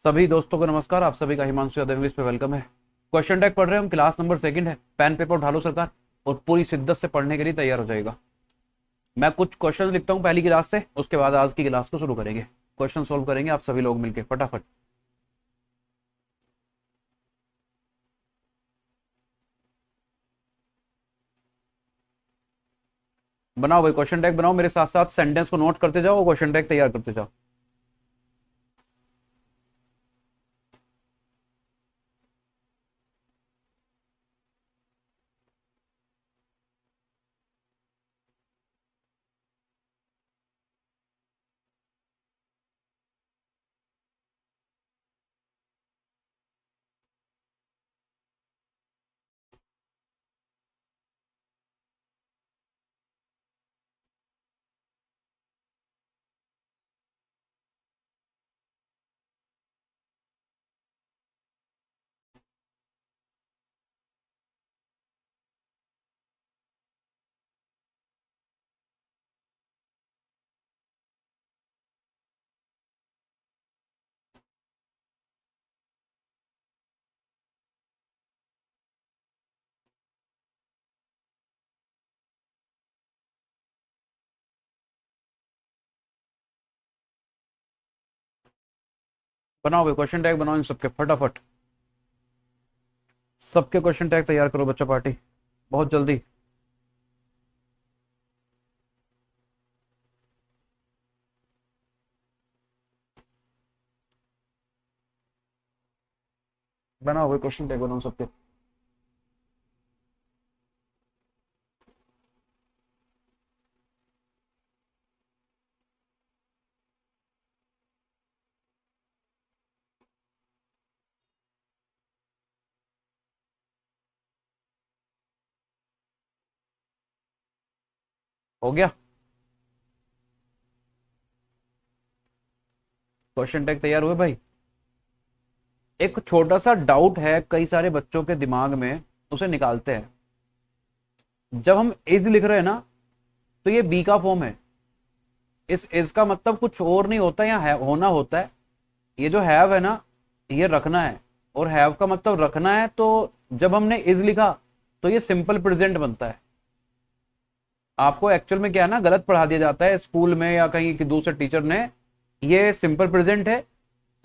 सभी दोस्तों को नमस्कार। आप सभी का हिमांशु यादव इंग्लिश पे वेलकम है। क्वेश्चन टैग पढ़ रहे हैं हम, क्लास नंबर सेकंड है। पेन पेपर उठा लो सरकार और पूरी शिद्दत से पढ़ने के लिए तैयार हो जाएगा। मैं कुछ क्वेश्चन लिखता हूँ पहली क्लास से, उसके बाद आज की क्लास को शुरू करेंगे। क्वेश्चन सोल्व करेंगे आप सभी लोग मिलकर फटाफट। बनाओ भाई, क्वेश्चन टैग बनाओ, मेरे साथ साथ सेंटेंस को नोट करते जाओ और क्वेश्चन टैग तैयार करते जाओ। बनाओ भाई, क्वेश्चन टैग बनाओ इन सबके फटाफट। सबके क्वेश्चन टैग तैयार करो बच्चा पार्टी, बहुत जल्दी। बनाओ भाई, क्वेश्चन टैग बनाओ सबके। हो गया, क्वेश्चन टैग तैयार हुए भाई। एक छोटा सा डाउट है कई सारे बच्चों के दिमाग में, उसे निकालते हैं। जब हम इज लिख रहे हैं ना, तो ये बी का फॉर्म है। इस इज का मतलब कुछ और नहीं होता, यहाँ है होना होता है। ये जो हैव है ना, ये रखना है, और हैव का मतलब रखना है। तो जब हमने इज लिखा तो ये सिंपल प्रेजेंट बनता है। आपको एक्चुअल में क्या है ना, गलत पढ़ा दिया जाता है स्कूल में या कहीं कि दूसरे टीचर ने। ये सिंपल प्रेजेंट है,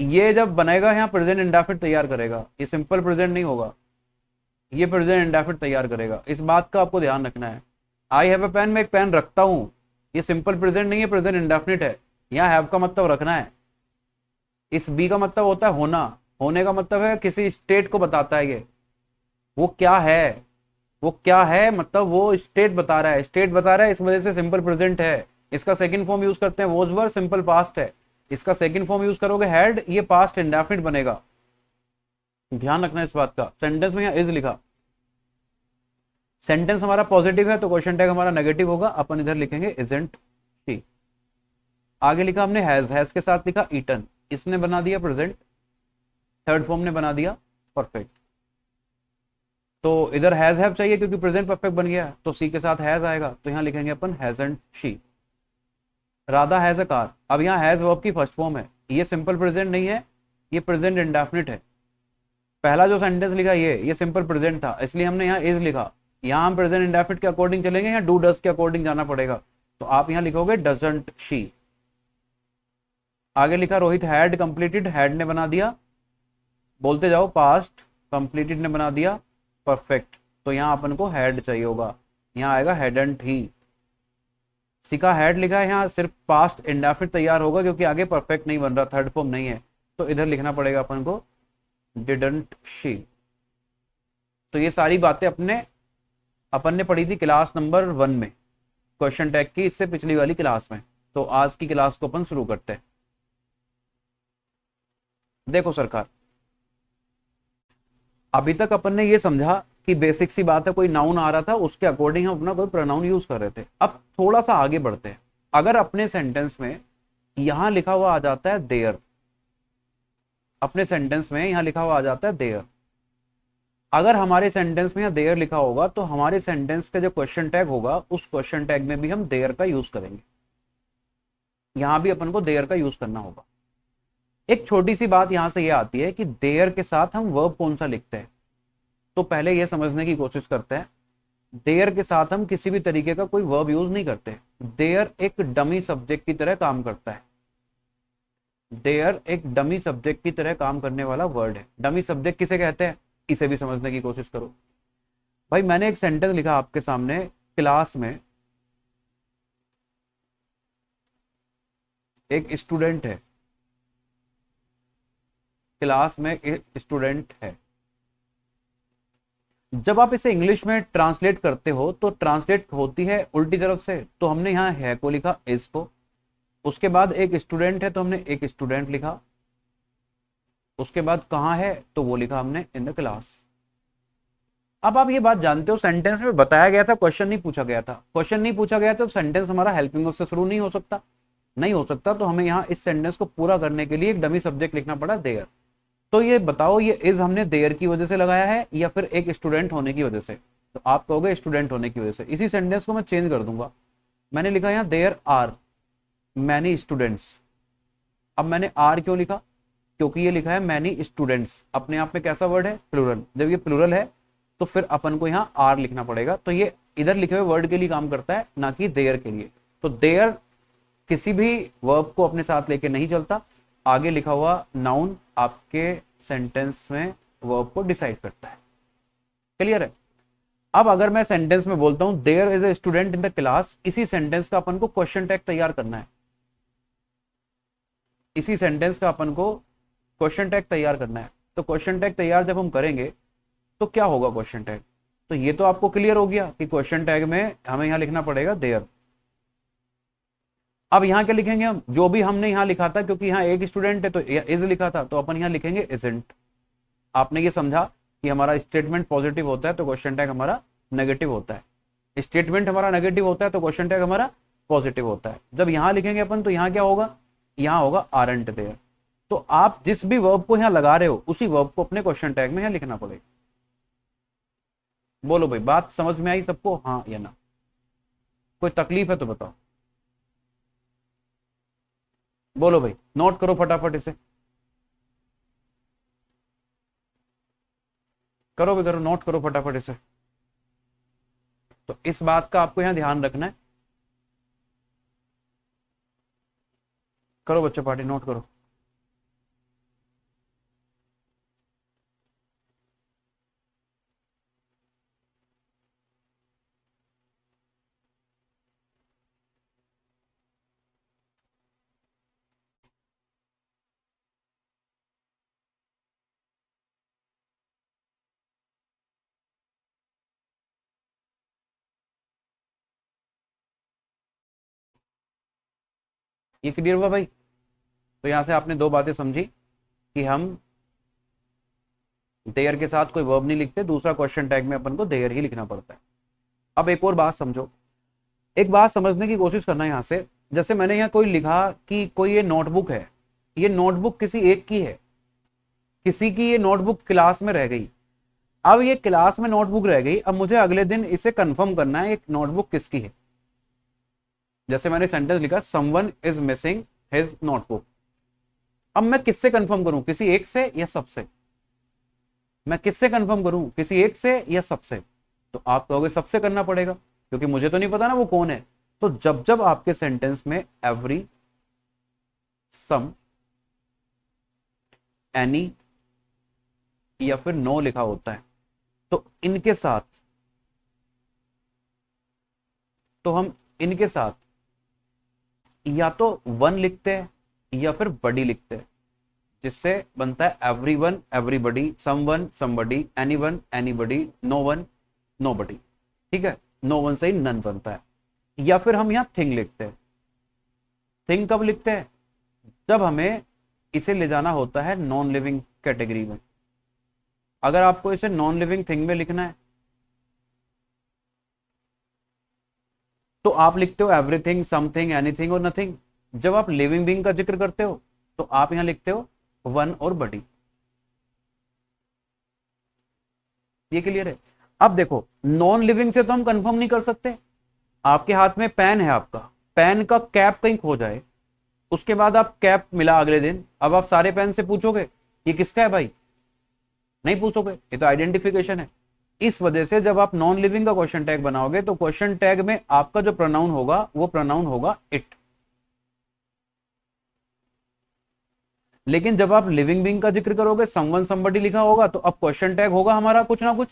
ये जब बनेगा यहाँ प्रेजेंट इंडेफिनिट तैयार करेगा, ये सिंपल प्रेजेंट नहीं होगा, ये प्रेजेंट इंडेफिनिट तैयार करेगा। इस बात का आपको ध्यान रखना है। आई हैव ए पेन, मैं एक पेन रखता हूं, ये सिंपल प्रेजेंट नहीं है, प्रेजेंट इंडेफिनिट है। यहाँ हैव का मतलब रखना है। इस बी का मतलब होता है होना। होने का मतलब है किसी स्टेट को बताता है ये। वो क्या है, वो क्या है मतलब वो स्टेट बता रहा है, स्टेट बता रहा है, इस वजह से सिंपल प्रेजेंट है। इसका सेकंड फॉर्म यूज करते हैं वोज वर, सिंपल पास्ट है। इसका सेकंड फॉर्म यूज करोगे हैड, ये पास्ट इंडेफिनिट बनेगा। ध्यान रखना इस बात का। सेंटेंस में यहाँ इज लिखा, सेंटेंस हमारा पॉजिटिव है तो क्वेश्चन टैग हमारा नेगेटिव होगा, अपन इधर लिखेंगे इजंट शी। आगे लिखा हमने हैज के साथ लिखा ईटन, इसने बना दिया प्रेजेंट, थर्ड फॉर्म ने बना दिया परफेक्ट। तो इधर हैव चाहिए क्योंकि प्रेजेंट परफेक्ट बन गया, तो सी के साथ हैज आएगा, तो यहाँ लिखेंगे अपन hasn't she. Radha has a car, अब यहाँ हैज वर्ब की फर्स्ट फॉर्म है, ये सिंपल प्रेजेंट नहीं है, ये प्रेजेंट इंडेफिनिट है। पहला जो सेंटेंस लिखा ये सिंपल प्रेजेंट था, इसलिए हमने यहाँ इज लिखा। यहाँ हम प्रेजेंट इंडेफिनिट के अकॉर्डिंग चलेंगे, यहाँ डू डस के अकॉर्डिंग जाना पड़ेगा। तो आप यहाँ लिखोगे डजंट शी। आगे लिखा रोहित हैड कंप्लीटेड, हैड ने बना दिया, बोलते जाओ पास्ट, कंप्लीटेड ने बना दिया परफेक्ट। तो यहाँ अपन को हैड चाहिए होगा, यहाँ आएगा हैडंट ही। सिका हैड लिखा है, यहाँ सिर्फ पास्ट इंडेफिनिट तैयार होगा क्योंकि आगे परफेक्ट नहीं बन रहा, थर्ड फॉर्म नहीं है। तो इधर लिखना पड़ेगा अपन को डिडंट शी। तो ये सारी बातें अपन ने पढ़ी थी क्लास नंबर 1 में, क्वेश्चन टैग की, इससे पिछली वाली क्लास में। तो आज की क्लास को अपन शुरू करते हैं। देखो सरकार, अभी तक अपन ने ये समझा कि बेसिक सी बात है, कोई नाउन आ रहा था उसके अकॉर्डिंग हम अपना कोई प्रोनाउन यूज कर रहे थे। अब थोड़ा सा आगे बढ़ते हैं। अगर अपने सेंटेंस में यहां लिखा हुआ आ जाता है देयर, अपने सेंटेंस में यहां लिखा हुआ आ जाता है देयर, अगर हमारे सेंटेंस में यहाँ देयर लिखा होगा तो हमारे सेंटेंस का जो क्वेश्चन टैग होगा उस क्वेश्चन टैग में भी हम देयर का यूज करेंगे। यहां भी अपन को देयर का यूज करना होगा। एक छोटी सी बात यहां से ये आती है कि देयर के साथ हम वर्ब कौन सा लिखते हैं। तो पहले ये समझने की कोशिश करते हैं, देयर के साथ हम किसी भी तरीके का कोई वर्ब यूज नहीं करते। देयर एक डमी सब्जेक्ट की तरह काम करता है। देयर एक डमी सब्जेक्ट की तरह काम करने वाला वर्ड है। डमी सब्जेक्ट किसे कहते हैं, इसे भी समझने की कोशिश करो। भाई मैंने एक सेंटेंस लिखा आपके सामने, क्लास में एक स्टूडेंट है, क्लास में एक स्टूडेंट है। जब आप इसे इंग्लिश में ट्रांसलेट करते हो तो ट्रांसलेट होती है उल्टी तरफ से, तो हमने यहाँ है को लिखा, इज को। उसके बाद एक स्टूडेंट है तो हमने एक स्टूडेंट लिखा। उसके बाद कहाँ है तो वो लिखा हमने इन द क्लास। अब आप ये बात जानते हो, सेंटेंस में बताया गया था, क्वेश्चन नहीं पूछा गया था। क्वेश्चन नहीं पूछा गया तो सेंटेंस हमारा हेल्पिंग वर्ब से शुरू नहीं हो सकता। नहीं हो सकता तो हमें यहाँ इस सेंटेंस को पूरा करने के लिए एक डमी सब्जेक्ट लिखना पड़ा, देयर। तो ये बताओ, ये इज हमने देयर की वजह से लगाया है या फिर एक स्टूडेंट होने की वजह से। तो आप कहोगे स्टूडेंट होने की वजह से। इसी सेंटेंस को मैं चेंज कर दूंगा, मैंने लिखा यहाँ देयर आर मैनी स्टूडेंट्स। अब मैंने आर क्यों लिखा, क्योंकि ये लिखा है मैनी स्टूडेंट्स, अपने आप में कैसा वर्ड है, प्लूरल। जब ये प्लूरल है तो फिर अपन को यहाँ आर लिखना पड़ेगा। तो ये इधर लिखे हुए वर्ड के लिए काम करता है, ना कि देयर के लिए। तो देयर किसी भी वर्ब को अपने साथ लेके नहीं चलता। आगे लिखा हुआ नाउन आपके सेंटेंस में वर्ब को डिसाइड करता है। क्लियर है। अब अगर मैं सेंटेंस में बोलता हूं there is a student in the class, इसी सेंटेंस का अपन को क्वेश्चन टैग तैयार करना है। इसी सेंटेंस का अपन को क्वेश्चन टैग तैयार करना है। तो क्वेश्चन टैग तैयार जब हम करेंगे तो क्या होगा क्वेश्चन टैग, तो ये तो आपको क्लियर हो गया कि क्वेश्चन टैग में हमें यहां लिखना पड़ेगा देयर। अब यहां क्या लिखेंगे हम, जो भी हमने यहां लिखा था, क्योंकि यहां एक स्टूडेंट है तो इज लिखा था, तो अपन यहां लिखेंगे इजंट। आपने ये समझा कि हमारा स्टेटमेंट पॉजिटिव होता है तो क्वेश्चन टैग हमारा नेगेटिव होता है। स्टेटमेंट हमारा नेगेटिव होता है तो क्वेश्चन टैग हमारा पॉजिटिव होता है। जब यहां लिखेंगे अपन तो यहां क्या होगा, यहां होगा आरंट देयर। तो आप जिस भी वर्ब को यहां लगा रहे हो उसी वर्ब को अपने क्वेश्चन टैग में यहां लिखना पड़ेगा। बोलो भाई, बात समझ में आई सबको, हाँ या ना? कोई तकलीफ है तो बताओ। बोलो भाई, नोट करो फटाफट इसे, करो भी करो, नोट करो फटाफट इसे। तो इस बात का आपको यहां ध्यान रखना है। करो बच्चों पार्टी, नोट करो। ये क्लियर हुआ भाई? तो यहां से आपने दो बातें समझी कि हम देयर के साथ कोई वर्ब नहीं लिखते, दूसरा क्वेश्चन टैग में अपन को देयर ही लिखना पड़ता है। अब एक और बात समझो, एक बात समझने की कोशिश करना यहां से। जैसे मैंने यहाँ कोई लिखा कि कोई ये नोटबुक है, ये नोटबुक किसी एक की है, किसी की ये नोटबुक क्लास में रह गई। अब ये क्लास में नोटबुक रह गई, अब मुझे अगले दिन इसे कंफर्म करना है एक नोटबुक किसकी है। जैसे मैंने सेंटेंस लिखा someone is missing his notebook. अब मैं किससे कंफर्म करूं, किसी एक से या सबसे? मैं किससे कंफर्म करूं, किसी एक से या सबसे? तो आप कहोगे सबसे करना पड़ेगा, क्योंकि मुझे तो नहीं पता ना वो कौन है। तो जब जब आपके सेंटेंस में एवरी, सम, एनी या फिर नो लिखा होता है तो इनके साथ, तो हम इनके साथ या तो वन लिखते हैं या फिर बडी लिखते हैं, जिससे बनता है every one everybody, some one somebody, any one anybody, no one nobody. ठीक है, नो वन से ही नन बनता है। या फिर हम यहां थिंग लिखते हैं। थिंग कब लिखते हैं, जब हमें इसे ले जाना होता है नॉन लिविंग कैटेगरी में। अगर आपको इसे नॉन लिविंग थिंग में लिखना है तो आप लिखते हो एवरीथिंग, समथिंग, एनीथिंग और नथिंग। जब आप लिविंग बीइंग का जिक्र करते हो तो आप यहां लिखते हो वन और बडी। ये क्लियर है? अब देखो, नॉन लिविंग से तो हम कंफर्म नहीं कर सकते। आपके हाथ में पेन है, आपका पेन का कैप कहीं खो जाए उसके बाद आप कैप मिला अगले दिन, अब आप सारे पेन से पूछोगे ये किसका है भाई? नहीं पूछोगे, ये तो आइडेंटिफिकेशन है। इस वजह से जब आप नॉन लिविंग का क्वेश्चन टैग बनाओगे तो क्वेश्चन टैग में आपका जो प्रोनाउन होगा वो प्रोनाउन होगा इट। लेकिन जब आप लिविंग बीइंग का जिक्र करोगे, समवन समबडी लिखा होगा, तो अब क्वेश्चन टैग होगा हमारा कुछ ना कुछ,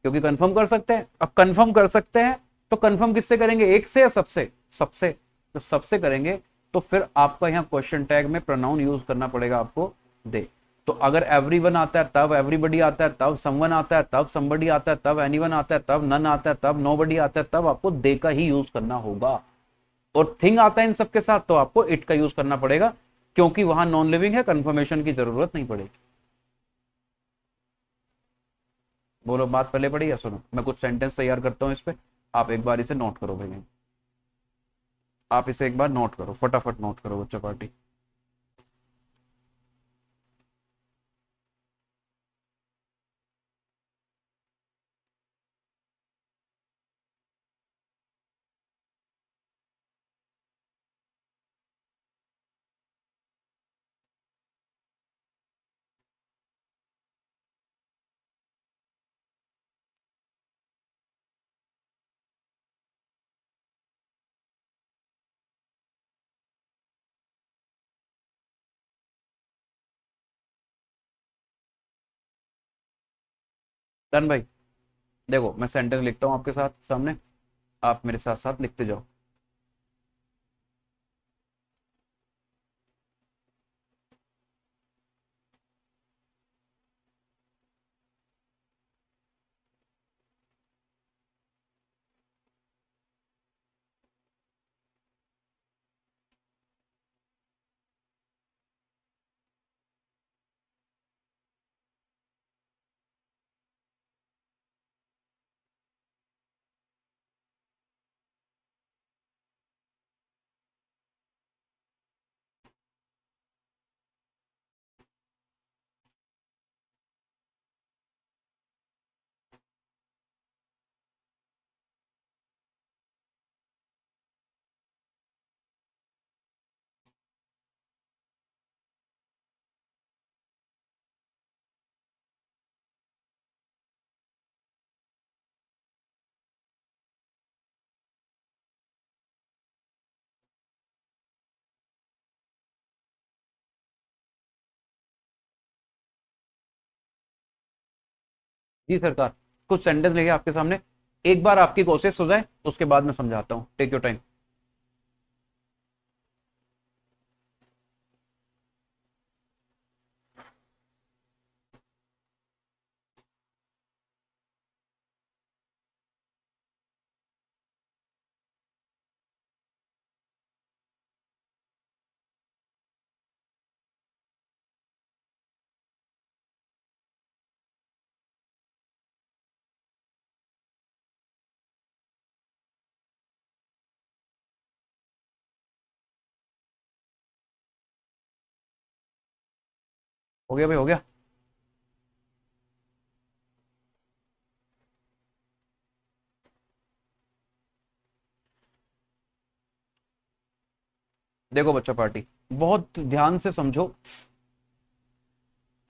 क्योंकि कंफर्म कर सकते हैं। अब कंफर्म कर सकते हैं तो कंफर्म किससे करेंगे? एक से या सबसे? सबसे। जब सबसे करेंगे तो फिर आपका यहाँ क्वेश्चन टैग में प्रोनाउन यूज करना पड़ेगा आपको दे। तो अगर एवरीवन आता है तब, एवरीबडी आता है तब, समवन आता है तब, समबडी आता है तब, एनीवन आता है तब, नन आता है तब, नोबडी आता है तब, आपको दे का ही यूज करना होगा। और थिंग आता है इन सबके साथ तो आपको इट का यूज करना पड़ेगा, क्योंकि वहां नॉन लिविंग है, कंफर्मेशन की जरूरत नहीं पड़ेगी। बोलो बात पहले पड़ी या सुनो? मैं कुछ सेंटेंस तैयार करता हूं इस पे, आप एक बार इसे नोट करो भैया, आप इसे एक बार नोट करो, फटाफट नोट करो बच्चा पार्टी। डन भाई। देखो मैं सेंटेंस लिखता हूं आपके साथ सामने, आप मेरे साथ साथ लिखते जाओ। जी सरकार, कुछ सेंटेंस लिखे आपके सामने, एक बार आपकी कोशिश हो जाए उसके बाद मैं समझाता हूँ, टेक योर टाइम। हो गया भाई, हो गया। देखो बच्चा पार्टी, बहुत ध्यान से समझो।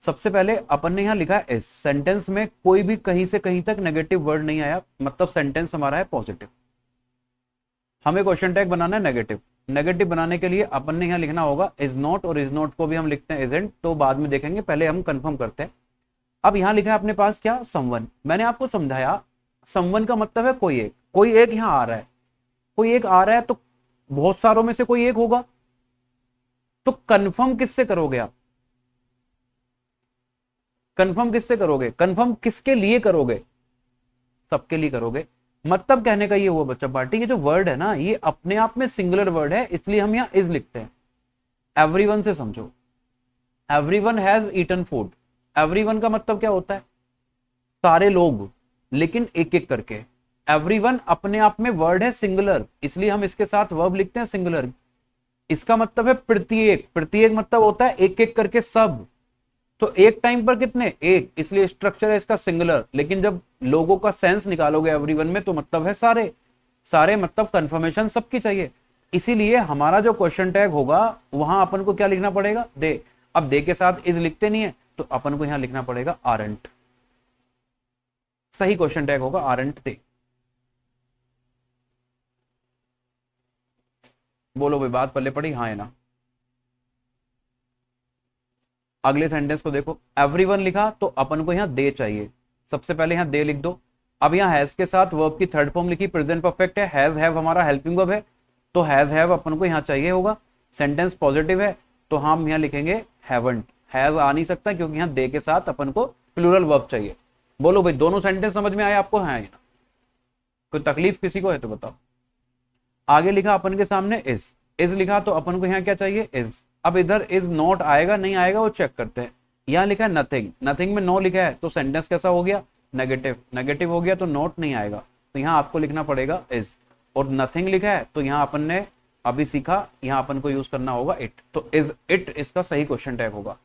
सबसे पहले अपन ने यहां लिखा है इस सेंटेंस में कोई भी कहीं से कहीं तक नेगेटिव वर्ड नहीं आया, मतलब सेंटेंस हमारा है पॉजिटिव। हमें क्वेश्चन टैग बनाना है नेगेटिव। नेगेटिव बनाने के लिए अपन ने यहां लिखना होगा इज नॉट, और इज नॉट को भी हम लिखते हैं इजेंट, तो बाद में देखेंगे, पहले हम कंफर्म करते हैं। अब यहां लिखा है अपने पास क्या? समवन। मैंने आपको समझाया समवन का मतलब है कोई एक, कोई एक यहां आ रहा है, कोई एक आ रहा है तो बहुत सारों में से कोई एक होगा। तो कंफर्म किससे करोगे आप? कंफर्म किससे करोगे? कंफर्म किसके लिए करोगे? सबके लिए करोगे। मतलब कहने का ये हुआ बच्चा पार्टी, ये जो वर्ड है ना, ये अपने आप में सिंगुलर वर्ड है, इसलिए हम यहां इज लिखते हैं। एवरीवन से समझो, everyone has eaten food. Everyone का मतलब क्या होता है? सारे लोग, लेकिन एक एक करके। एवरीवन अपने आप में वर्ड है सिंगुलर, इसलिए हम इसके साथ वर्ब लिखते हैं सिंगुलर। इसका मतलब है प्रत्येक। प्रत्येक मतलब होता है एक एक करके सब। तो एक टाइम पर कितने? एक, इसलिए स्ट्रक्चर है इसका सिंगुलर। लेकिन जब लोगों का सेंस निकालोगे एवरीवन में तो मतलब है सारे। सारे मतलब कंफर्मेशन सबकी चाहिए। इसीलिए हमारा जो क्वेश्चन टैग होगा वहां अपन को क्या लिखना पड़ेगा, दे। अब दे के साथ इज लिखते नहीं है तो अपन को यहां लिखना पड़ेगा आरंट। सही क्वेश्चन टैग होगा आरंट दे। बोलो भाई, बात पल्ले पड़ी, हाँ है ना। अगले सेंटेंस को देखो, एवरीवन लिखा तो अपन को यहां दे चाहिए। सबसे पहले यहां दे लिख दो। अब यहां हैज के साथ वर्ब की थर्ड फॉर्म लिखी, प्रेजेंट परफेक्ट है, हैज हैव हमारा हेल्पिंग वर्ब है, तो हैज हैव अपन को यहां चाहिए होगा। सेंटेंस पॉजिटिव है तो हम यहां लिखेंगे हैवंट। हैज आ नहीं सकता क्योंकि यहां दे के साथ अपन को प्लूरल वर्ब चाहिए। बोलो भाई, दोनों सेंटेंस समझ में आए आपको, है ना? कोई तकलीफ किसी को है तो बताओ। आगे लिखा अपन के सामने इज लिखा तो अपन को यहाँ क्या चाहिए, इज। अब इधर इज नॉट आएगा नहीं आएगा वो चेक करते हैं। यहाँ लिखा है नथिंग, नथिंग में नो लिखा है तो सेंटेंस कैसा हो गया, नेगेटिव। नेगेटिव हो गया तो नॉट नहीं आएगा, तो यहाँ आपको लिखना पड़ेगा इज। और नथिंग लिखा है तो यहाँ अपन ने अभी सीखा, यहाँ अपन को यूज करना होगा इट, तो इज इट इसका सही क्वेश्चन टैग होगा।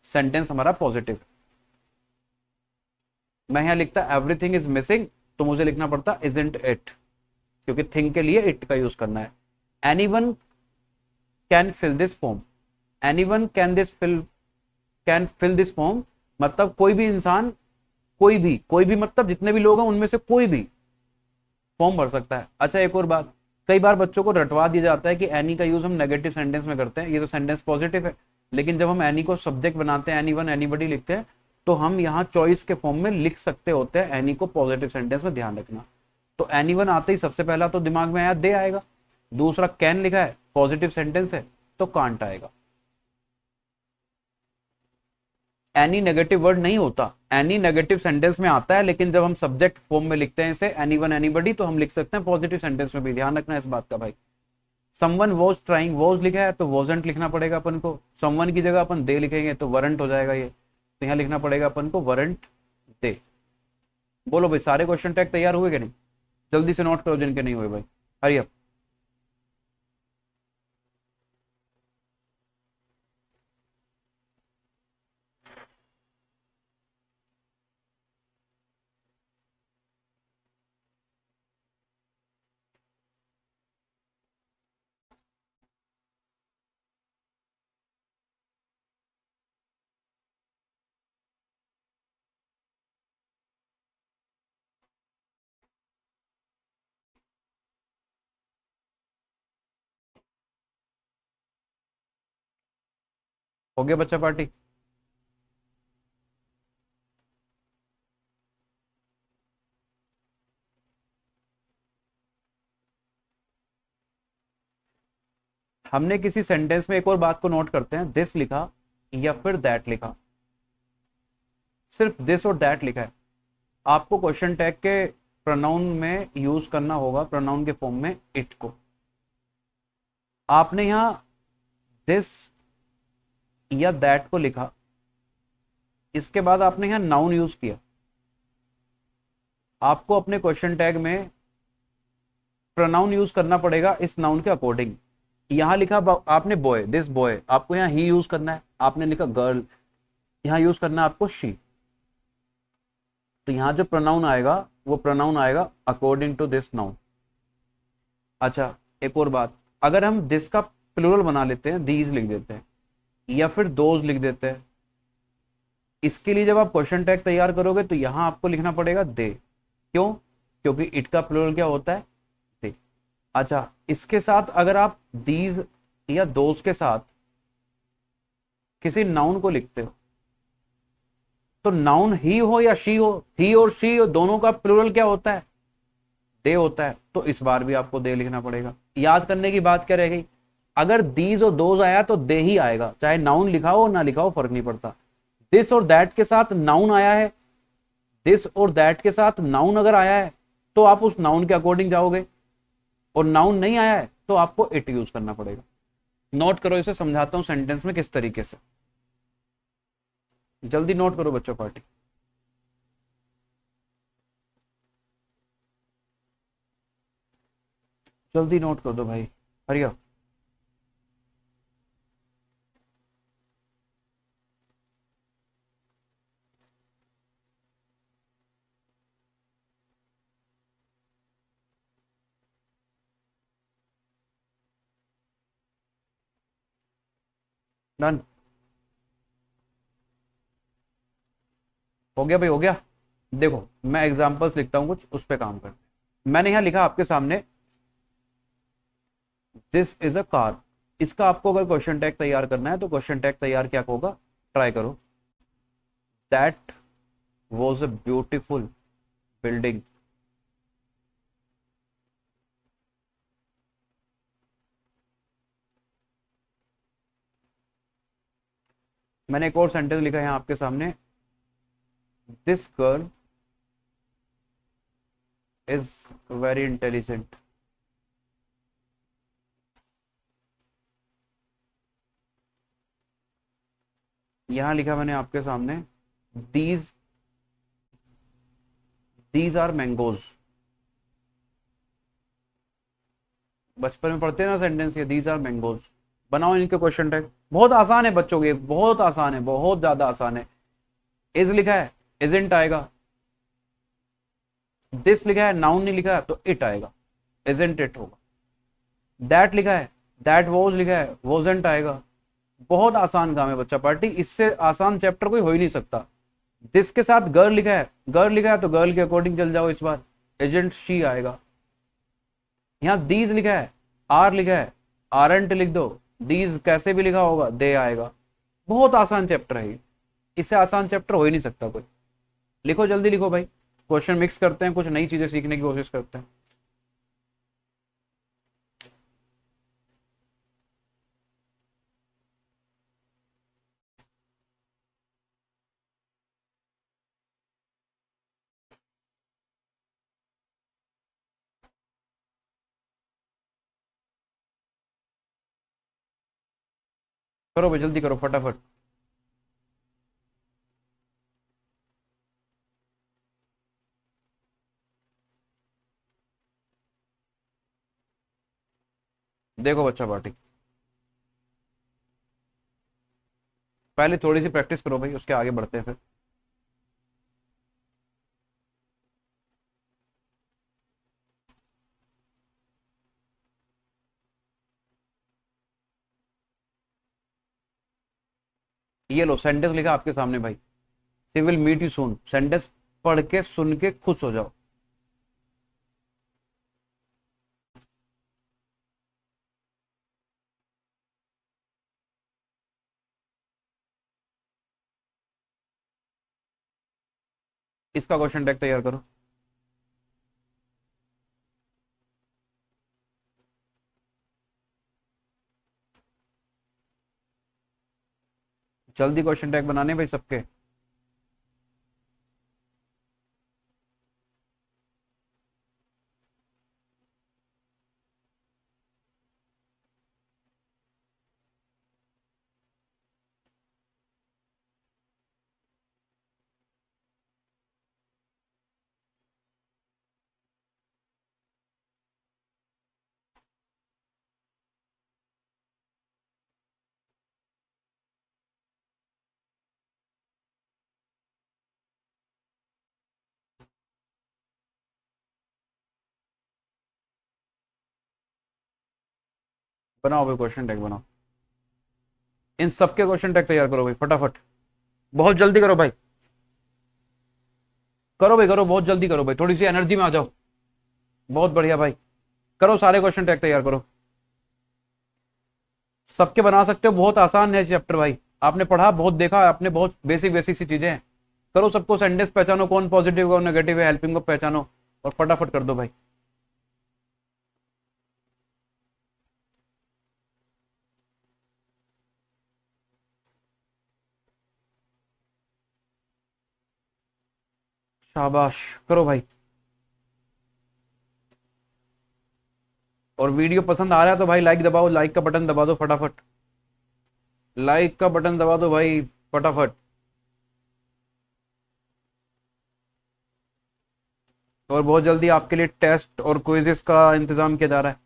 सेंटेंस हमारा पॉजिटिव। मैं यहाँ लिखता एवरीथिंग इज मिसिंग तो मुझे लिखना पड़ता इजंट इट, क्योंकि थिंग के लिए इट का यूज करना है। Anyone can fill this form, anyone can fill this form मतलब कोई भी इंसान, कोई भी मतलब जितने भी लोग हैं उनमें से कोई भी फॉर्म भर सकता है। अच्छा एक और बात, कई बार बच्चों को रटवा दिया जाता है कि एनी का यूज हम नेगेटिव सेंटेंस में करते हैं, ये तो सेंटेंस पॉजिटिव है, लेकिन जब हम एनी को सब्जेक्ट बनाते हैं, एनीवन एनीबडी लिखते हैं, तो हम यहाँ चॉइस के फॉर्म में लिख सकते होते हैं एनी को पॉजिटिव सेंटेंस में, ध्यान रखना। तो एनीवन आते ही सबसे पहला तो दिमाग में आया दे आएगा, दूसरा कैन लिखा है पॉजिटिव सेंटेंस है तो कांट आएगा। एनी नेगेटिव वर्ड नहीं होता, एनी नेगेटिव सेंटेंस में आता है, लेकिन जब हम सब्जेक्ट फॉर्म में लिखते हैं इसे एनीवन एनीबडी तो हम लिख सकते हैं पॉजिटिव सेंटेंस में भी, ध्यान रखना इस बात का भाई। समवन वॉज ट्राइंग, वॉज लिखा है तो वॉजंट लिखना पड़ेगा अपन को, समवन की जगह अपन दे लिखेंगे तो वरंट हो जाएगा ये, तो यहाँ लिखना पड़ेगा अपन को वरंट दे। बोलो भाई, सारे क्वेश्चन टैग तैयार हुए कि नहीं? जल्दी से नोट करो जिनके नहीं हुए भाई, हरी अप। हो गया बच्चा पार्टी? हमने किसी सेंटेंस में एक और बात को नोट करते हैं, दिस लिखा या फिर दैट लिखा, सिर्फ दिस और दैट लिखा है, आपको क्वेश्चन टैग के प्रोनाउन में यूज करना होगा, प्रोनाउन के फॉर्म में इट को। आपने यहां दिस या दैट को लिखा, इसके बाद आपने यहां नाउन यूज किया, आपको अपने क्वेश्चन टैग में प्रोनाउन यूज करना पड़ेगा इस नाउन के अकॉर्डिंग। यहां लिखा आपने बॉय, दिस बॉय, आपको यहां ही यूज करना है। आपने लिखा गर्ल, यहां यूज करना है आपको शी। तो यहां जो प्रोनाउन आएगा वो प्रोनाउन आएगा अकॉर्डिंग टू दिस नाउन। अच्छा एक और बात, अगर हम दिस का प्लूरल बना लेते हैं, दीज लिख देते हैं या फिर दोज लिख देते हैं, इसके लिए जब आप क्वेश्चन टैग तैयार करोगे तो यहां आपको लिखना पड़ेगा दे। क्यों? क्योंकि इट का प्लूरल क्या होता है, दे। अच्छा इसके साथ अगर आप दीज या दोज के साथ किसी नाउन को लिखते हो, तो नाउन ही हो या शी हो, ही और शी हो, दोनों का प्लूरल क्या होता है, दे होता है, तो इस बार भी आपको दे लिखना पड़ेगा। याद करने की बात क्या रह गई, अगर दीज और दोज आया तो दे ही आएगा, चाहे नाउन लिखा हो ना लिखा हो फर्क नहीं पड़ता। दिस और दैट के साथ नाउन आया है, दिस और दैट के साथ नाउन अगर आया है तो आप उस नाउन के अकॉर्डिंग जाओगे, और नाउन नहीं आया है तो आपको इट यूज करना पड़ेगा। नोट करो, इसे समझाता हूं सेंटेंस में किस तरीके से, जल्दी नोट करो बच्चों पार्टी। जल्दी नोट कर दो भाई, हरिया। डन। हो गया भाई, हो गया। देखो मैं एग्जांपल्स लिखता हूँ कुछ, उस पे काम करते हैं। मैंने यहाँ लिखा आपके सामने, दिस इज अ कार। इसका आपको अगर क्वेश्चन टैग तैयार करना है तो क्वेश्चन टैग तैयार क्या होगा, ट्राई करो। That was a beautiful building. मैंने एक और सेंटेंस लिखा है यहाँ आपके सामने, this girl is very intelligent. यहां लिखा मैंने आपके सामने, दीज दीज आर मैंगोज। बचपन में पढ़ते हैं ना सेंटेंस, ये दीज आर मैंगोज। बनाओ इनके क्वेश्चन टैग, बहुत आसान है बच्चों के, बहुत आसान है, बहुत ज्यादा आसान है। इज लिखा है, इजंट आएगा। दिस लिखा है, नाउन नहीं लिखा है तो इट आएगा, इजंट इट होगा। दैट लिखा है, दैट वॉज लिखा है, वॉजंट आएगा। बहुत आसान काम है बच्चा पार्टी, इससे आसान चैप्टर कोई हो ही नहीं सकता। दिस के साथ गर्ल लिखा है, गर्ल लिखा है तो गर्ल के अकॉर्डिंग चल जाओ इस बार, एजेंट शी आएगा। यहाँ दीज लिखा है, आर लिखा है, आरंट लिख दो, दीज कैसे भी लिखा होगा दे आएगा। बहुत आसान चैप्टर है ये, इससे आसान चैप्टर हो ही नहीं सकता कोई। लिखो जल्दी लिखो भाई, क्वेश्चन मिक्स करते हैं, कुछ नई चीजें सीखने की कोशिश करते हैं। करो भाई जल्दी करो फटाफट। देखो बच्चा पार्टी, पहले थोड़ी सी प्रैक्टिस करो भाई, उसके आगे बढ़ते हैं फिर। ये लो सेंटेंस लिखा आपके सामने भाई, she will meet you soon. Sentence पढ़ के सुन के खुश हो जाओ। इसका क्वेश्चन टैग तैयार करो। जल्दी क्वेश्चन टैग बनाने भाई सबके। बनाओ भाई क्वेश्चन टैग बनाओ, इन सबके क्वेश्चन टैग तैयार करो भाई फटाफट, बहुत जल्दी करो भाई। करो भाई करो, बहुत जल्दी करो भाई, थोड़ी सी एनर्जी में आ जाओ। बहुत बढ़िया भाई, करो सारे क्वेश्चन टैग तैयार करो। सबके बना सकते हो, बहुत आसान है चैप्टर भाई। आपने पढ़ा, बहुत देखा आपने, बहुत बेसिक बेसिक सी चीजें हैं। करो सबको, सेंटेंस पहचानो, कौन पॉजिटिव कौन नेगेटिव है, हेल्पिंग को पहचानो और फटाफट कर दो भाई। शाबाश, करो भाई। और वीडियो पसंद आ रहा है तो भाई लाइक दबाओ, लाइक का बटन दबा दो फटाफट, लाइक का बटन दबा दो भाई फटाफट। और बहुत जल्दी आपके लिए टेस्ट और क्विजेस का इंतजाम किया जा रहा है।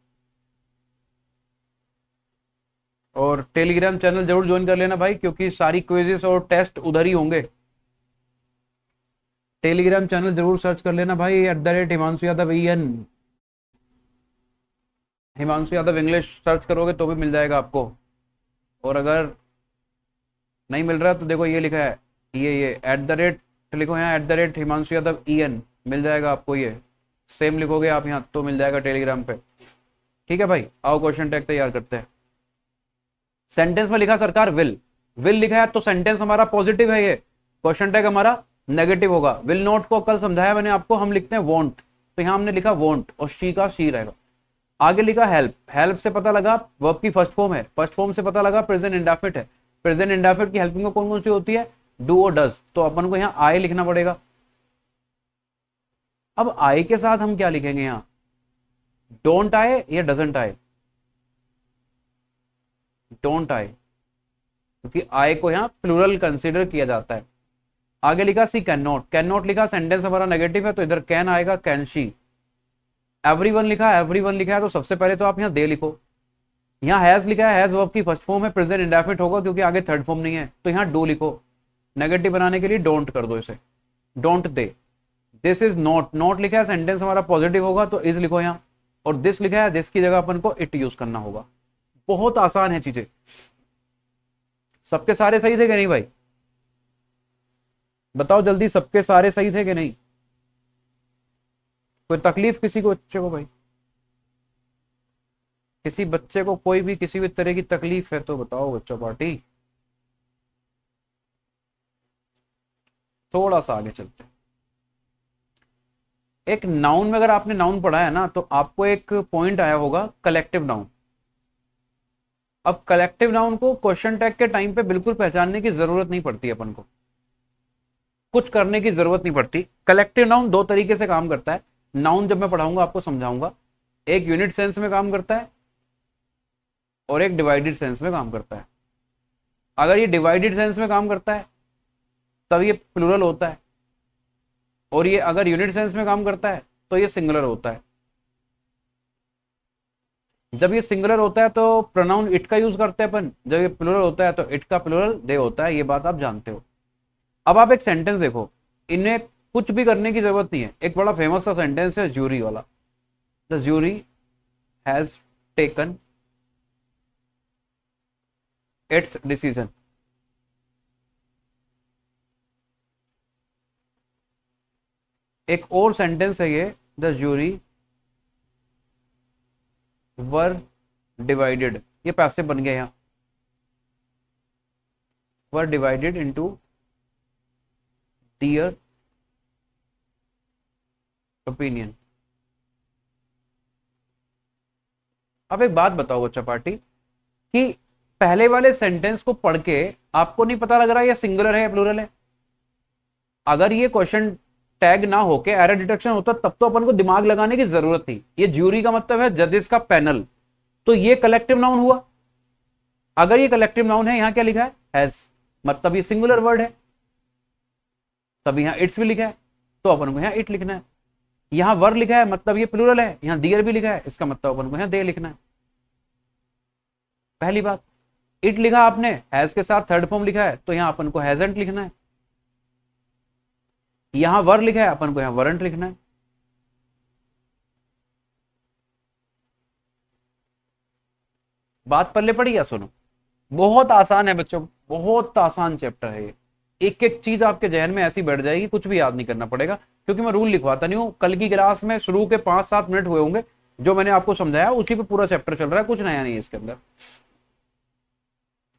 और टेलीग्राम चैनल जरूर ज्वाइन कर लेना भाई, क्योंकि सारी क्विजेस और टेस्ट उधर ही होंगे। टेलीग्राम चैनल जरूर सर्च कर लेना भाई, @Himanshu Yadav EN। Himanshu Yadav English search करोगे तो भी मिल जाएगा आपको। और अगर नहीं मिल रहा तो देखो ये लिखा है, ये एट द रेट लिखो यहाँ, at the rate Himanshu Yadav EN, मिल जाएगा आपको। ये सेम लिखोगे आप यहाँ तो मिल जाएगा टेलीग्राम पे। ठीक है भाई, आओ क्वेश्चन टैग तैयार करते हैं। सेंटेंस में लिखा सरकार विल, विल लिखा है तो सेंटेंस हमारा पॉजिटिव है, ये क्वेश्चन टैग हमारा नेगेटिव होगा। विल नॉट को कल समझाया मैंने आपको, हम लिखते हैं वॉन्ट, तो यहां हमने लिखा वॉन्ट और शी का शी रहेगा। आगे लिखा हेल्प, हेल्प से पता लगा वर्ब की फर्स्ट फॉर्म है, फर्स्ट फॉर्म से पता लगा प्रेजेंट इंडेफिनिट है। प्रेजेंट इंडेफिनिट की हेल्पिंग में कौन कौन सी होती है, डू और डज, तो अपन को यहाँ आई लिखना पड़ेगा। अब आई के साथ हम क्या लिखेंगे यहाँ, डोंट आए या डजंट आए, डोंट आए, क्योंकि आई को यहाँ प्लूरल कंसीडर किया जाता है। आगे लिखा सी कैन नॉट, कैन नॉट लिखा सेंटेंस हमारा नेगेटिव है तो इधर कैन आएगा, कैन शी। एवरीवन लिखा, एवरीवन लिखा है तो सबसे पहले तो आप यहाँ दे लिखो। यहाँ हैज लिखा है, हैज वर्ब की फर्स्ट फॉर्म है, प्रेजेंट इंडेफिनिट होगा क्योंकि आगे थर्ड फॉर्म नहीं है, तो यहाँ डू लिखो। नेगेटिव बनाने के लिए डोंट कर दो इसे, don't they. This is not, not लिखा है सेंटेंस हमारा पॉजिटिव होगा तो इज लिखो यहाँ, और दिस लिखा है, दिस की जगह अपन को इट यूज करना होगा। बहुत आसान है चीजें। सबके सारे सही थे कि नहीं भाई, बताओ जल्दी, सबके सारे सही थे कि नहीं, कोई तकलीफ किसी को, बच्चे को भाई, किसी बच्चे को कोई भी किसी भी तरह की तकलीफ है तो बताओ बच्चों पार्टी। थोड़ा सा आगे चलते हैं। एक नाउन में अगर आपने नाउन पढ़ा है ना तो आपको एक पॉइंट आया होगा कलेक्टिव नाउन। अब कलेक्टिव नाउन को क्वेश्चन टैग के टाइम पे बिल्कुल पहचानने की जरूरत नहीं पड़ती, अपन को कुछ करने की जरूरत नहीं पड़ती। कलेक्टिव नाउन दो तरीके से काम करता है, नाउन जब मैं पढ़ाऊंगा आपको समझाऊंगा। एक यूनिट सेंस में काम करता है और एक डिवाइडेड सेंस में काम करता है। अगर ये डिवाइडेड सेंस में काम करता है तब ये प्लूरल होता है, और ये अगर यूनिट सेंस में काम करता है तो ये सिंगुलर होता है। जब ये सिंगुलर होता है तो प्रोनाउन इट का यूज करते हैं अपन, जब ये प्लूरल होता है तो इट का प्लूरल दे होता है, ये बात आप जानते हो। अब आप एक सेंटेंस देखो, इन्हें कुछ भी करने की जरूरत नहीं है। एक बड़ा फेमस सा सेंटेंस है ज्यूरी वाला, the jury has taken it's decision. एक और सेंटेंस है ये, द ज्यूरी वर डिवाइडेड, ये पैसे बन गए यहां, were divided into their opinion. अब एक बात बताओ बच्चा पार्टी, कि पहले वाले सेंटेंस को पढ़ के आपको नहीं पता लग रहा ये सिंगुलर है या प्लूरल है। अगर ये क्वेश्चन टैग ना होके एरर डिटेक्शन होता तब तो अपन को दिमाग लगाने की जरूरत थी। ये ज्यूरी का मतलब है जजेस का पैनल, तो ये कलेक्टिव नाउन हुआ। अगर ये कलेक्टिव नाउन है, यहां क्या लिखा है, हैज, मतलब ये सिंगुलर वर्ड है, तब यहां इट्स भी लिखा है तो अपन को यहां इट लिखना है। यहां वर लिखा है मतलब ये प्लूरल है, यहां दियर भी लिखा है, इसका मतलब अपन को यहां दे लिखना है। पहली बात, इट लिखा आपने, हैज के साथ थर्ड फॉर्म लिखा है तो यहां अपन को हैजंट लिखना है। यहां वर लिखा है, अपन को यहां वरंट लिखना है। बात पल्ले पड़ी या सुनो, बहुत आसान है बच्चों, बहुत आसान चैप्टर है ये। एक एक चीज आपके जहन में ऐसी बैठ जाएगी, कुछ भी याद नहीं करना पड़ेगा, क्योंकि मैं रूल लिखवाता नहीं हूं। कल की क्लास में शुरू के 5-7 मिनट हुए होंगे, जो मैंने आपको समझाया उसी पे पूरा चैप्टर चल रहा है, कुछ नया नहीं है इसके अंदर।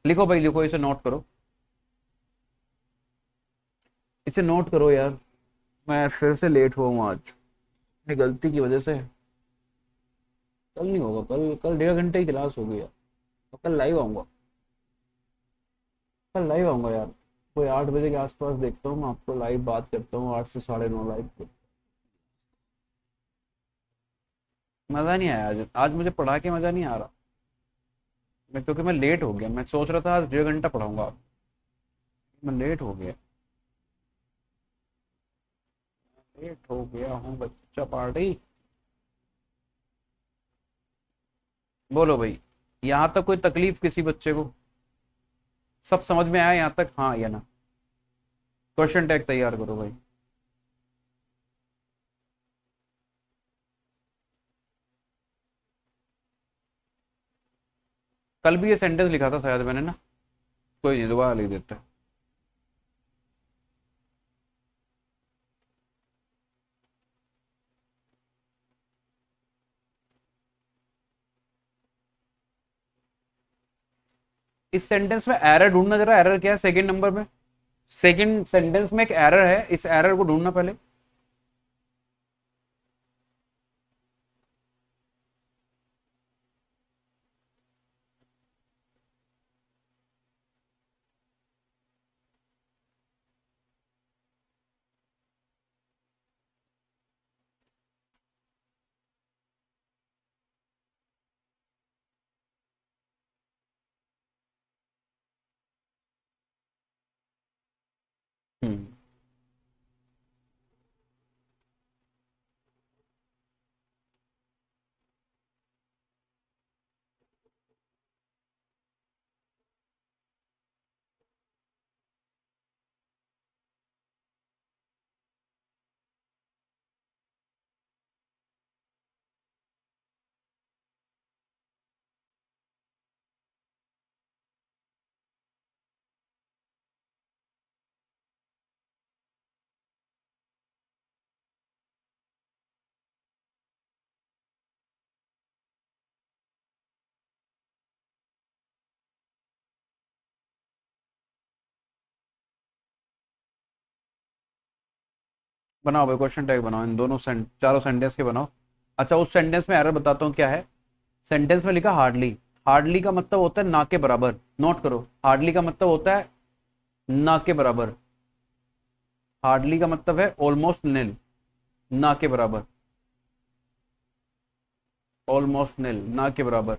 लिखो भाई लिखो, इसे नोट करो, इसे नोट करो यार। मैं फिर से लेट हुआ हूँ आज, अपनी गलती की वजह से। कल नहीं होगा, कल कल 1.5 घंटे की क्लास होगी यार, और कल लाइव आऊंगा, कल लाइव आऊंगा यार, कोई 8 बजे के आसपास देखता हूँ, मैं आपको लाइव बात करता हूँ, 8 से 9:30 लाइव पे। मज़ा नहीं आया आज, आज मुझे पढ़ा के मज़ा नहीं आ रहा। मैं क्योंकि मैं लेट हो गया, मैं सोच रहा था आज 1.5 घंटा पढ़ाऊंगा, मैं लेट हो गया, लेट हो गया हूँ बच्चा पार्टी। बोलो भाई, यहाँ तक कोई तकलीफ किसी बच्चे को, सब समझ में आया यहाँ तक, हाँ या ना। क्वेश्चन टैग तैयार करो भाई। कल भी ये सेंटेंस लिखा था शायद मैंने ना, कोई नहीं, दोबारा लिख देते हैं। इस सेंटेंस में एरर ढूंढना जरा, एरर क्या है सेकंड नंबर में, सेकंड सेंटेंस में एक एरर है, इस एरर को ढूंढना पहले। हम्म। बनाओ भाई, क्वेश्चन टैग बनाओ, इन दोनों चारों सेंटेंस के बनाओ। अच्छा, उस सेंटेंस में एरर बताता हूँ क्या है। सेंटेंस में लिखा हार्डली, हार्डली का मतलब होता है ना के बराबर, नोट करो, हार्डली का मतलब होता है ना के बराबर, हार्डली का मतलब है ऑलमोस्ट निल, ना के बराबर, ऑलमोस्ट निल, ना के बराबर।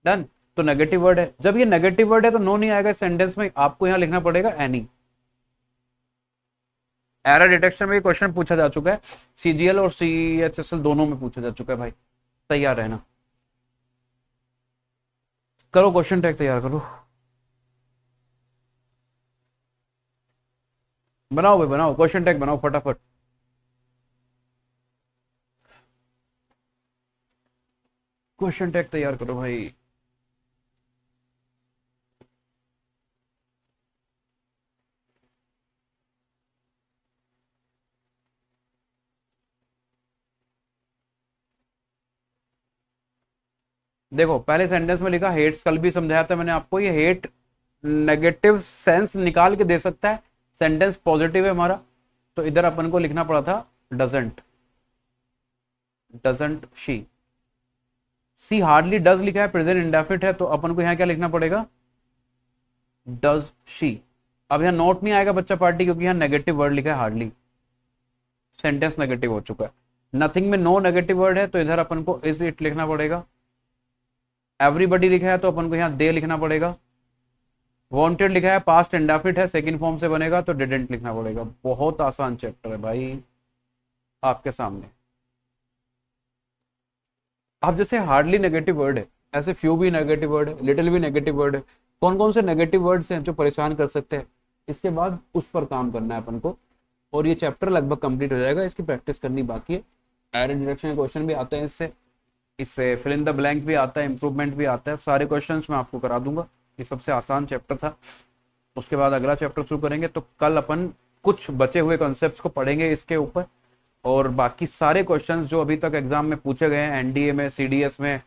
डन। तो नेगेटिव वर्ड है, जब ये नेगेटिव वर्ड है तो नो नहीं आएगा सेंटेंस में, आपको यहां लिखना पड़ेगा एनी। एरर डिटेक्शन में ये क्वेश्चन पूछा जा चुका है, सीजीएल और सीएचएसएल दोनों में पूछा जा चुका है भाई, तैयार रहना। करो क्वेश्चन टैग तैयार करो, बनाओ भाई बनाओ, क्वेश्चन टैग बनाओ फटाफट। क्वेश्चन टैग तैयार करो भाई। देखो पहले सेंटेंस में लिखा हेट्स, कल भी समझाया था मैंने आपको, ये हेट नेगेटिव सेंस निकाल के दे सकता है, सेंटेंस पॉजिटिव है हमारा, तो इधर अपन को लिखना पड़ा था doesn't, doesn't she. She hardly does लिखा है, प्रेजेंट इंडेफिनिट है, तो अपन को यहाँ क्या लिखना पड़ेगा, डज शी। अब यहाँ नोट नहीं आएगा बच्चा पार्टी, क्योंकि यहाँ नेगेटिव वर्ड लिखा है हार्डली, सेंटेंस नेगेटिव हो चुका है। नथिंग में नो नेगेटिव वर्ड है, तो इधर अपन को इज इट लिखना पड़ेगा। एवरीबडी लिखा है तो अपन को यहाँ दे लिखना पड़ेगा। वांटेड लिखा है, पास्ट इंडेफिनिट है, सेकंड फॉर्म से बनेगा, तो डिडंट लिखना पड़ेगा। बहुत आसान चैप्टर है भाई आपके सामने। अब जैसे हार्डली नेगेटिव वर्ड है, ऐसे फ्यू भी नेगेटिव वर्ड है, लिटिल भी नेगेटिव वर्ड है, कौन कौन से नेगेटिव वर्ड्स हैं जो परेशान कर सकते हैं, इसके बाद उस पर काम करना है अपन को, और ये चैप्टर लगभग कंप्लीट हो जाएगा, इसकी प्रैक्टिस करनी बाकी है। एरर डिटेक्शन क्वेश्चन भी आते हैं इससे, इससे फिल इन द ब्लैंक भी आता है, इंप्रूवमेंट भी आता है, सारे क्वेश्चंस मैं आपको करा दूंगा। ये सबसे आसान चैप्टर था। उसके बाद अगला चैप्टर शुरू करेंगे, तो कल अपन कुछ बचे हुए कॉन्सेप्ट्स को पढ़ेंगे इसके ऊपर, और बाकी सारे क्वेश्चंस जो अभी तक एग्जाम में पूछे गए हैं, एनडीए में, सीडीएस में,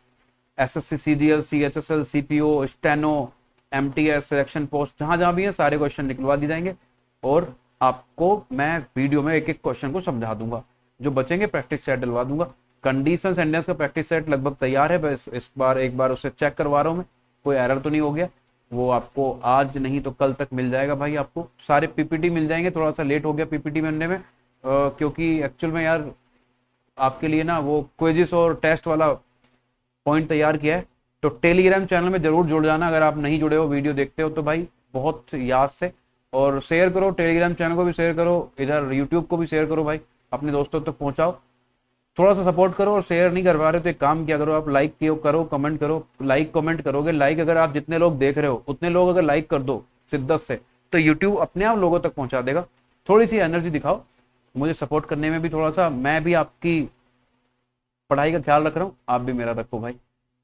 SSC, CGL, CHSL, CPO, steno, MTS, selection post, जहां जहां भी है सारे क्वेश्चन निकलवा दिए जाएंगे, और आपको मैं वीडियो में एक एक क्वेश्चन को समझा दूंगा। जो बचेंगे प्रैक्टिस सेट डलवा दूंगा। कंडीशनल सेंटेंस का प्रैक्टिस सेट लगभग तैयार है, बस इस बार एक बार उसे चेक करवा रहा हूँ मैं, कोई एरर तो नहीं हो गया। वो आपको आज नहीं तो कल तक मिल जाएगा भाई, आपको सारे पीपीटी मिल जाएंगे। थोड़ा सा लेट हो गया पीपीटी बनने में, क्योंकि एक्चुअल में यार आपके लिए ना वो क्विजिस और टेस्ट वाला पॉइंट तैयार किया है। तो टेलीग्राम चैनल में जरूर जुड़ जाना, अगर आप नहीं जुड़े हो, वीडियो देखते हो तो भाई बहुत याद से, और शेयर करो, टेलीग्राम चैनल को भी शेयर करो, इधर यूट्यूब को भी शेयर करो भाई, अपने दोस्तों तक पहुंचाओ। थोड़ा सा सपोर्ट करो, और शेयर नहीं कर पा रहे तो एक काम किया करो, आप लाइक किया करो, कमेंट करो। लाइक कमेंट करोगे, लाइक अगर आप जितने लोग देख रहे हो उतने लोग अगर लाइक कर दो शिद्दत से, तो यूट्यूब अपने आप लोगों तक पहुंचा देगा। थोड़ी सी एनर्जी दिखाओ, मुझे सपोर्ट करने में भी थोड़ा सा, मैं भी आपकी पढ़ाई का ख्याल रख रहा हूँ, आप भी मेरा रखो भाई,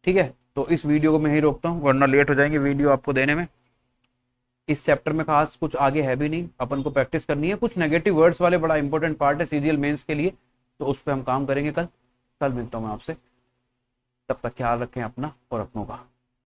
ठीक है। तो इस वीडियो को मैं ही रोकता हूँ, वरना लेट हो जाएंगे वीडियो आपको देने में। इस चैप्टर में खास कुछ आगे है भी नहीं, अपन को प्रैक्टिस करनी है। कुछ नेगेटिव वर्ड्स वाले बड़ा इंपॉर्टेंट पार्ट है सीजीएल मेंस के लिए, तो उस पर हम काम करेंगे कल। कल मिलता हूँ मैं आपसे, तब तक ख्याल रखें अपना और अपनों का।